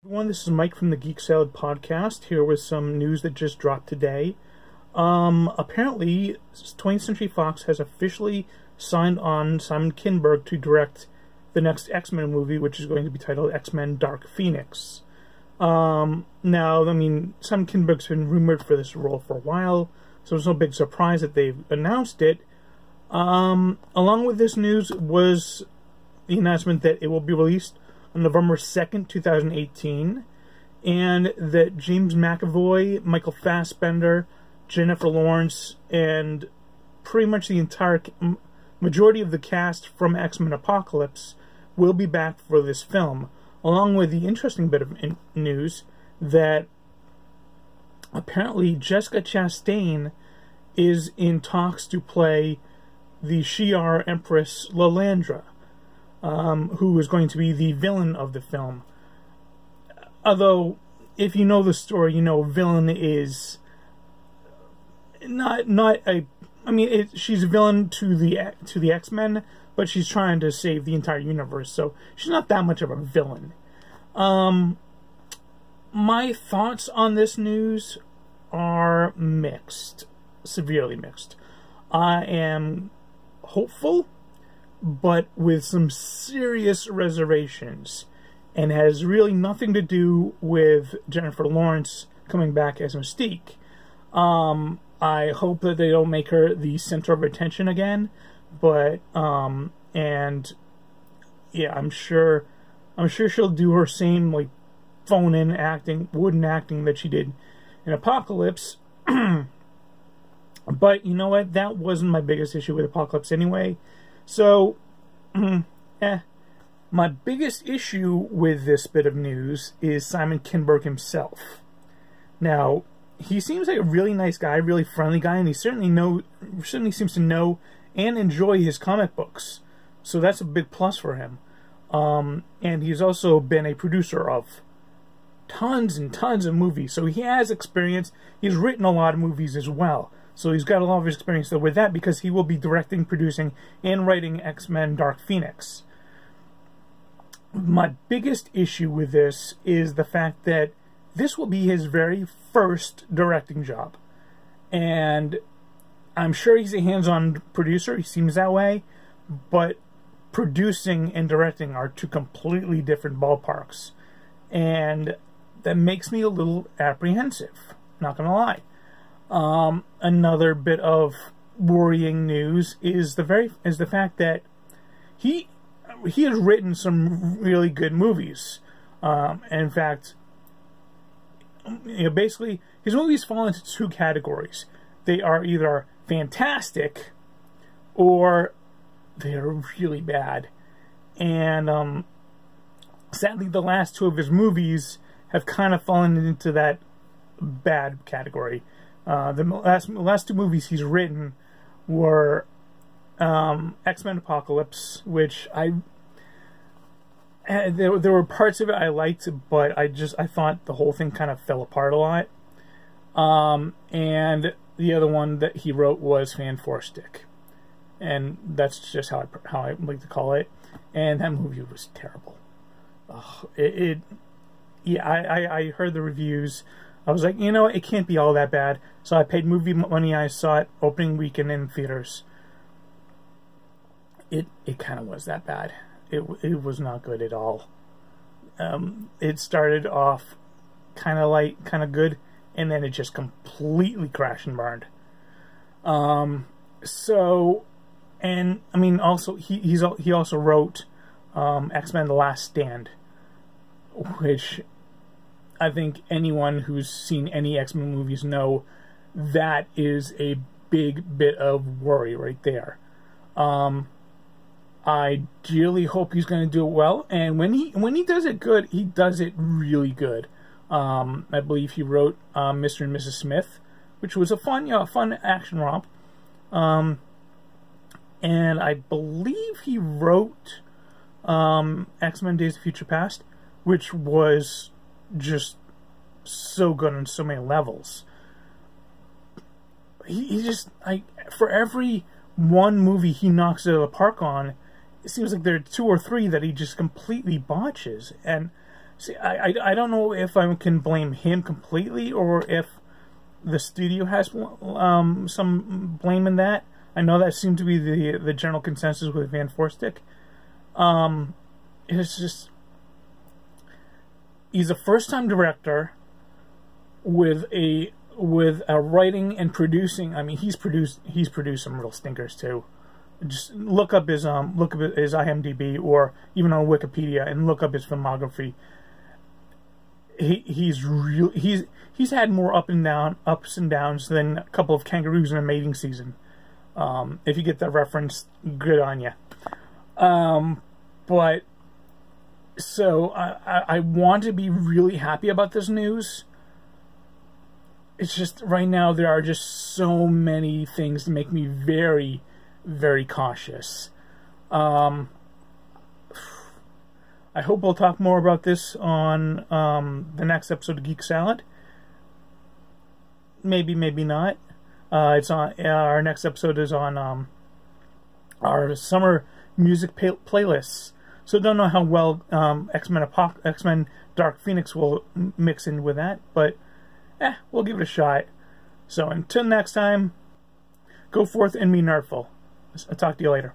Everyone, this is Mike from the Geek Salad podcast, here with some news that just dropped today. Apparently, 20th Century Fox has officially signed on Simon Kinberg to direct the next X-Men movie, which is going to be titled X-Men Dark Phoenix. Now, Simon Kinberg's been rumored for this role for a while, so it's no big surprise that they've announced it. Along with this news was the announcement that it will be released on November 2nd, 2018, and that James McAvoy, Michael Fassbender, Jennifer Lawrence, and pretty much the entire majority of the cast from X-Men Apocalypse will be back for this film, along with the interesting bit of news that apparently Jessica Chastain is in talks to play the Shi'ar Empress Lilandra, who is going to be the villain of the film. Although, if you know the story, you know villain is she's a villain to the X-Men, but she's trying to save the entire universe, so she's not that much of a villain. My thoughts on this news are mixed, severely mixed. I am hopeful, but with some serious reservations, and has really nothing to do with Jennifer Lawrence coming back as Mystique. I hope that they don't make her the center of attention again, but and yeah, I'm sure she'll do her same like phone-in acting, wooden acting that she did in Apocalypse. But you know what? That wasn't my biggest issue with Apocalypse anyway. So, my biggest issue with this bit of news is Simon Kinberg himself. Now, he seems like a really nice guy, really friendly guy, and he certainly seems to know and enjoy his comic books. So that's a big plus for him. And he's also been a producer of tons and tons of movies, so he has experience. He's written a lot of movies as well. So he's got a lot of experience with that, because he will be directing, producing, and writing X-Men Dark Phoenix. My biggest issue with this is the fact that this will be his very first directing job. And I'm sure he's a hands-on producer, he seems that way, but producing and directing are two completely different ballparks. And that makes me a little apprehensive, not gonna lie. Another bit of worrying news is the fact that he has written some really good movies. And in fact, basically his movies fall into two categories. They are either fantastic or they are really bad. And sadly, the last two of his movies have kind of fallen into that bad category. The last two movies he's written were X-Men Apocalypse, which there were parts of it I liked, but I thought the whole thing kind of fell apart a lot. And the other one that he wrote was Fan4Stick, and that's just how I like to call it. And that movie was terrible. I heard the reviews. I was like, it can't be all that bad. So I paid movie money. I saw it opening weekend in theaters. It kind of was that bad. It was not good at all. It started off kind of light, kind of good, and then it just completely crashed and burned. Also he also wrote X-Men: The Last Stand, which I think anyone who's seen any X-Men movies know that is a big bit of worry right there. I dearly hope he's going to do it well, and when he does it good, he does it really good. I believe he wrote Mr. and Mrs. Smith, which was a fun action romp. And I believe he wrote X-Men: Days of Future Past, which was just so good on so many levels. He just, for every one movie he knocks it out of the park on, it seems like there are two or three that he just completely botches. And See, I don't know if I can blame him completely or if the studio has some blame in that. I know that seemed to be the general consensus with Van Forstick. It's just, he's a first-time director with a writing and producing. I mean, he's produced some real stinkers too. Just look up his IMDb or even on Wikipedia and look up his filmography. He's had more ups and downs than a couple of kangaroos in a mating season. If you get that reference, good on you. But so I want to be really happy about this news. It's just right now there are just so many things to make me very, very cautious. I hope we'll talk more about this on the next episode of Geek Salad. Maybe, maybe not. It's on our next episode is on our summer music playlists. So don't know how well X-Men Dark Phoenix will mix in with that, but we'll give it a shot. So until next time, go forth and be nerdful. I'll talk to you later.